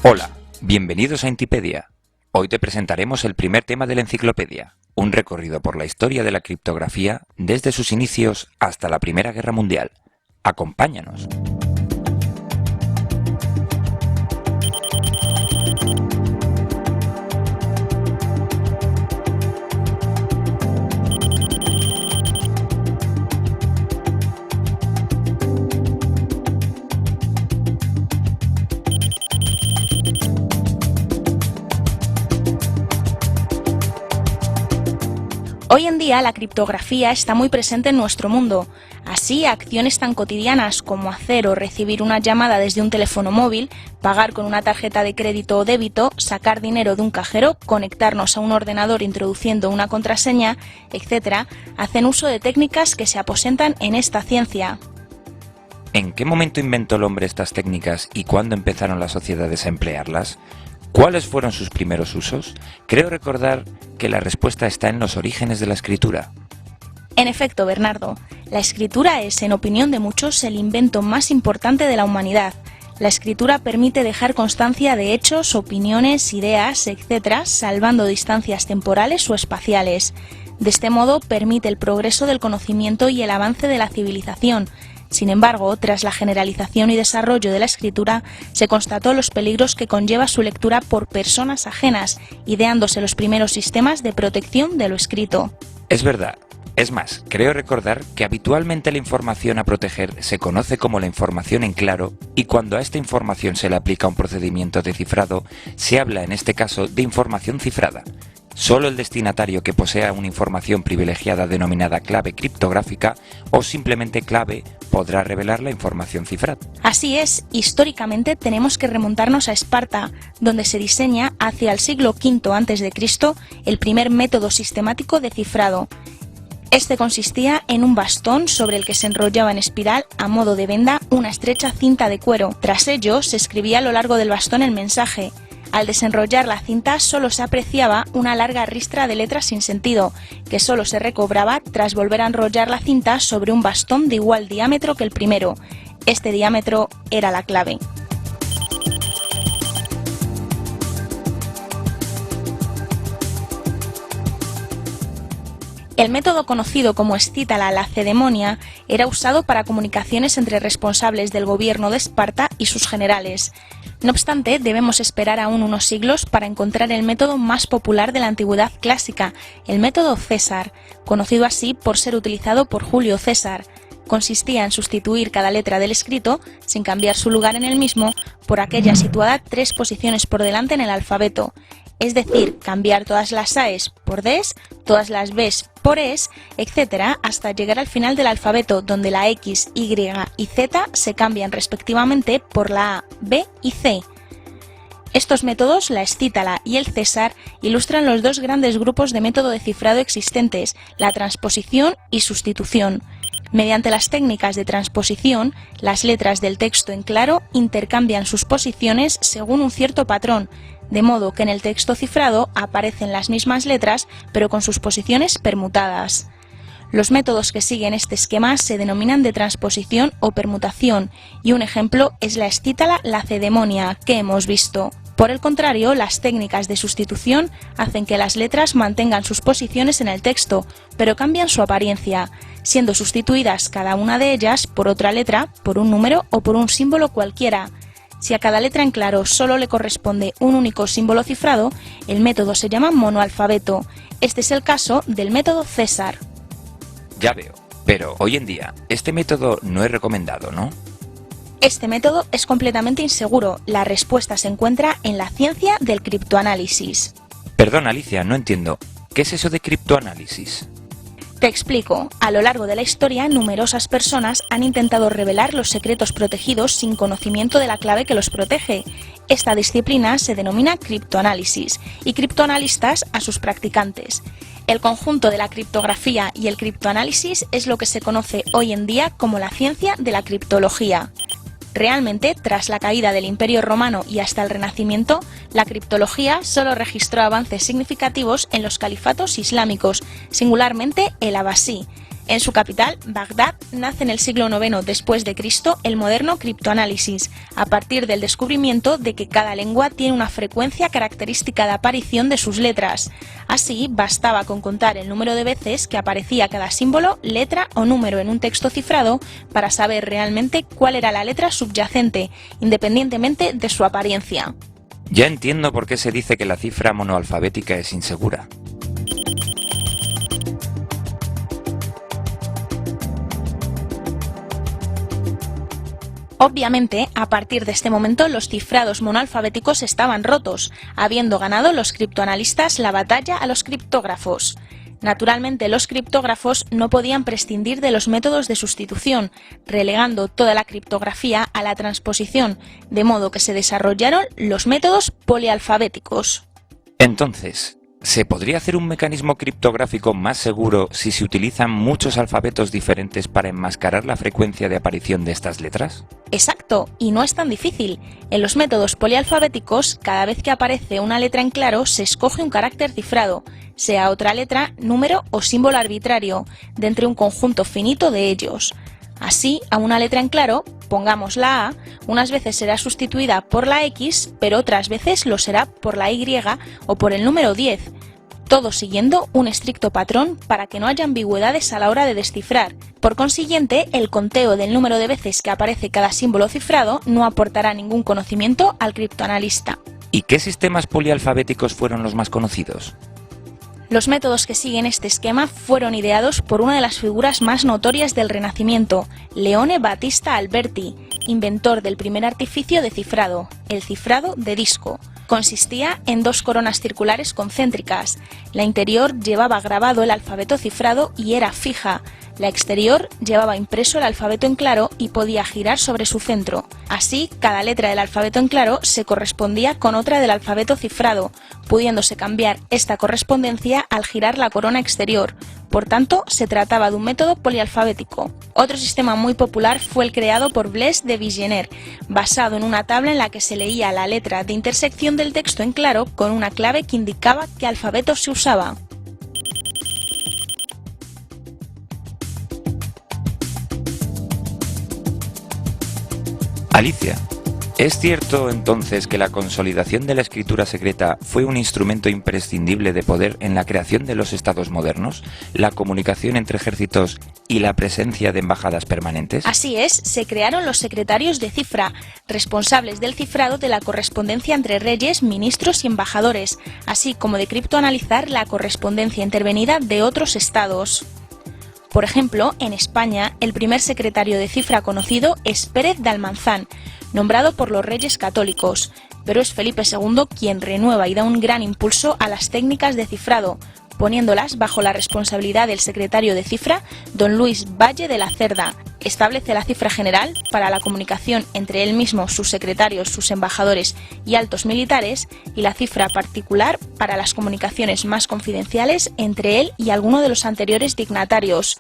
Hola, bienvenidos a Intipedia. Hoy te presentaremos el primer tema de la enciclopedia, un recorrido por la historia de la criptografía desde sus inicios hasta la Primera Guerra Mundial. Acompáñanos. Hoy en día la criptografía está muy presente en nuestro mundo. Así, acciones tan cotidianas como hacer o recibir una llamada desde un teléfono móvil, pagar con una tarjeta de crédito o débito, sacar dinero de un cajero, conectarnos a un ordenador introduciendo una contraseña, etc., hacen uso de técnicas que se aposentan en esta ciencia. ¿En qué momento inventó el hombre estas técnicas y cuándo empezaron las sociedades a emplearlas? ¿Cuáles fueron sus primeros usos? Creo recordar que la respuesta está en los orígenes de la escritura. En efecto, Bernardo, la escritura es, en opinión de muchos, el invento más importante de la humanidad. La escritura permite dejar constancia de hechos, opiniones, ideas, etc., salvando distancias temporales o espaciales. De este modo, permite el progreso del conocimiento y el avance de la civilización. Sin embargo, tras la generalización y desarrollo de la escritura, se constató los peligros que conlleva su lectura por personas ajenas, ideándose los primeros sistemas de protección de lo escrito. Es verdad. Es más, creo recordar que habitualmente la información a proteger se conoce como la información en claro, y cuando a esta información se le aplica un procedimiento de cifrado, se habla en este caso de información cifrada. Solo el destinatario que posea una información privilegiada denominada clave criptográfica o simplemente clave podrá revelar la información cifrada. Así es, históricamente tenemos que remontarnos a Esparta, donde se diseña hacia el siglo V a.C. el primer método sistemático de cifrado. Este consistía en un bastón sobre el que se enrollaba en espiral a modo de venda una estrecha cinta de cuero. Tras ello se escribía a lo largo del bastón el mensaje. Al desenrollar la cinta solo se apreciaba una larga ristra de letras sin sentido, que solo se recobraba tras volver a enrollar la cinta sobre un bastón de igual diámetro que el primero. Este diámetro era la clave. El método conocido como escítala lacedemonia era usado para comunicaciones entre responsables del gobierno de Esparta y sus generales. No obstante, debemos esperar aún unos siglos para encontrar el método más popular de la antigüedad clásica, el método César, conocido así por ser utilizado por Julio César. Consistía en sustituir cada letra del escrito, sin cambiar su lugar en el mismo, por aquella situada 3 posiciones por delante en el alfabeto. Es decir, cambiar todas las A's por D's, todas las B's por E's, etc., hasta llegar al final del alfabeto, donde la X, Y y Z se cambian respectivamente por la A, B y C. Estos métodos, la escítala y el César, ilustran los dos grandes grupos de método de cifrado existentes, la transposición y sustitución. Mediante las técnicas de transposición, las letras del texto en claro intercambian sus posiciones según un cierto patrón, de modo que en el texto cifrado aparecen las mismas letras, pero con sus posiciones permutadas. Los métodos que siguen este esquema se denominan de transposición o permutación, y un ejemplo es la escítala lacedemonia que hemos visto. Por el contrario, las técnicas de sustitución hacen que las letras mantengan sus posiciones en el texto, pero cambian su apariencia, siendo sustituidas cada una de ellas por otra letra, por un número o por un símbolo cualquiera. Si a cada letra en claro solo le corresponde un único símbolo cifrado, el método se llama monoalfabeto. Este es el caso del método César. Ya veo, pero hoy en día este método no es recomendado, ¿no? Este método es completamente inseguro. La respuesta se encuentra en la ciencia del criptoanálisis. Perdón, Alicia, no entiendo. ¿Qué es eso de criptoanálisis? Te explico. A lo largo de la historia, numerosas personas han intentado revelar los secretos protegidos sin conocimiento de la clave que los protege. Esta disciplina se denomina criptoanálisis y criptoanalistas a sus practicantes. El conjunto de la criptografía y el criptoanálisis es lo que se conoce hoy en día como la ciencia de la criptología. Realmente, tras la caída del Imperio Romano y hasta el Renacimiento, la criptología solo registró avances significativos en los califatos islámicos, singularmente el abasí. En su capital, Bagdad, nace en el siglo IX después de Cristo el moderno criptoanálisis, a partir del descubrimiento de que cada lengua tiene una frecuencia característica de aparición de sus letras. Así, bastaba con contar el número de veces que aparecía cada símbolo, letra o número en un texto cifrado para saber realmente cuál era la letra subyacente, independientemente de su apariencia. Ya entiendo por qué se dice que la cifra monoalfabética es insegura. Obviamente, a partir de este momento los cifrados monoalfabéticos estaban rotos, habiendo ganado los criptoanalistas la batalla a los criptógrafos. Naturalmente, los criptógrafos no podían prescindir de los métodos de sustitución, relegando toda la criptografía a la transposición, de modo que se desarrollaron los métodos polialfabéticos. Entonces, ¿se podría hacer un mecanismo criptográfico más seguro si se utilizan muchos alfabetos diferentes para enmascarar la frecuencia de aparición de estas letras? Exacto, y no es tan difícil. En los métodos polialfabéticos, cada vez que aparece una letra en claro, se escoge un carácter cifrado, sea otra letra, número o símbolo arbitrario, de entre un conjunto finito de ellos. Así, a una letra en claro, pongamos la A, unas veces será sustituida por la X, pero otras veces lo será por la Y o por el número 10, todo siguiendo un estricto patrón para que no haya ambigüedades a la hora de descifrar. Por consiguiente, el conteo del número de veces que aparece cada símbolo cifrado no aportará ningún conocimiento al criptoanalista. ¿Y qué sistemas polialfabéticos fueron los más conocidos? Los métodos que siguen este esquema fueron ideados por una de las figuras más notorias del Renacimiento, Leone Battista Alberti, inventor del primer artificio de cifrado, el cifrado de disco. Consistía en dos coronas circulares concéntricas. La interior llevaba grabado el alfabeto cifrado y era fija. La exterior llevaba impreso el alfabeto en claro y podía girar sobre su centro. Así, cada letra del alfabeto en claro se correspondía con otra del alfabeto cifrado, pudiéndose cambiar esta correspondencia al girar la corona exterior. Por tanto, se trataba de un método polialfabético. Otro sistema muy popular fue el creado por Blaise de Vigenère, basado en una tabla en la que se leía la letra de intersección del texto en claro con una clave que indicaba qué alfabeto se usaba. Alicia, ¿es cierto entonces que la consolidación de la escritura secreta fue un instrumento imprescindible de poder en la creación de los estados modernos, la comunicación entre ejércitos y la presencia de embajadas permanentes? Así es, se crearon los secretarios de cifra, responsables del cifrado de la correspondencia entre reyes, ministros y embajadores, así como de criptoanalizar la correspondencia intervenida de otros estados. Por ejemplo, en España, el primer secretario de cifra conocido es Pérez de Almanzán, nombrado por los reyes católicos, pero es Felipe II quien renueva y da un gran impulso a las técnicas de cifrado, poniéndolas bajo la responsabilidad del secretario de cifra, don Luis Valle de la Cerda. Establece la cifra general para la comunicación entre él mismo, sus secretarios, sus embajadores y altos militares, y la cifra particular para las comunicaciones más confidenciales entre él y alguno de los anteriores dignatarios.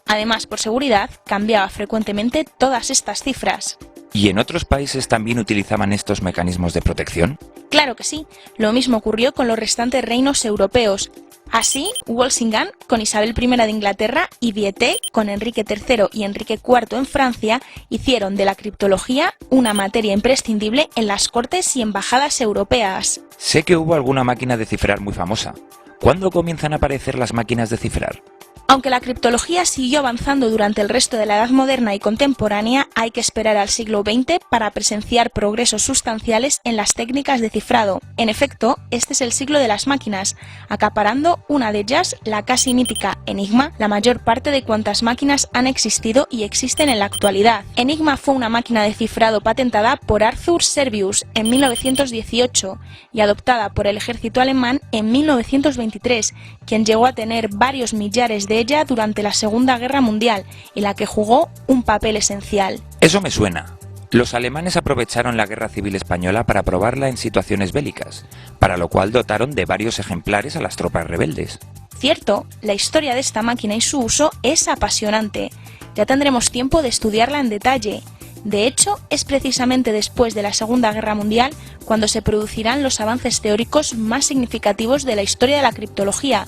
Además, por seguridad, cambiaba frecuentemente todas estas cifras. ¿Y en otros países también utilizaban estos mecanismos de protección? Claro que sí, lo mismo ocurrió con los restantes reinos europeos. Así, Walsingham con Isabel I de Inglaterra y Vieté con Enrique III y Enrique IV en Francia hicieron de la criptología una materia imprescindible en las cortes y embajadas europeas. Sé que hubo alguna máquina de cifrar muy famosa. ¿Cuándo comienzan a aparecer las máquinas de cifrar? Aunque la criptología siguió avanzando durante el resto de la Edad Moderna y contemporánea, hay que esperar al siglo XX para presenciar progresos sustanciales en las técnicas de cifrado. En efecto, este es el siglo de las máquinas, acaparando una de ellas, la casi mítica Enigma, la mayor parte de cuantas máquinas han existido y existen en la actualidad. Enigma fue una máquina de cifrado patentada por Arthur Servius en 1918 y adoptada por el ejército alemán en 1923, quien llegó a tener varios millares de ella durante la Segunda Guerra Mundial, en la que jugó un papel esencial. Eso me suena. Los alemanes aprovecharon la Guerra Civil Española para probarla en situaciones bélicas, para lo cual dotaron de varios ejemplares a las tropas rebeldes. Cierto, la historia de esta máquina y su uso es apasionante. Ya tendremos tiempo de estudiarla en detalle. De hecho, es precisamente después de la Segunda Guerra Mundial cuando se producirán los avances teóricos más significativos de la historia de la criptología.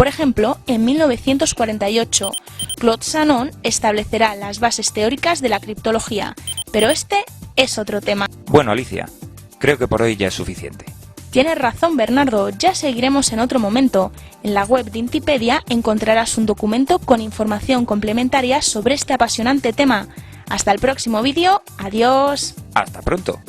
Por ejemplo, en 1948, Claude Shannon establecerá las bases teóricas de la criptología, pero este es otro tema. Bueno, Alicia, creo que por hoy ya es suficiente. Tienes razón, Bernardo, ya seguiremos en otro momento. En la web de Intipedia encontrarás un documento con información complementaria sobre este apasionante tema. Hasta el próximo vídeo, adiós. Hasta pronto.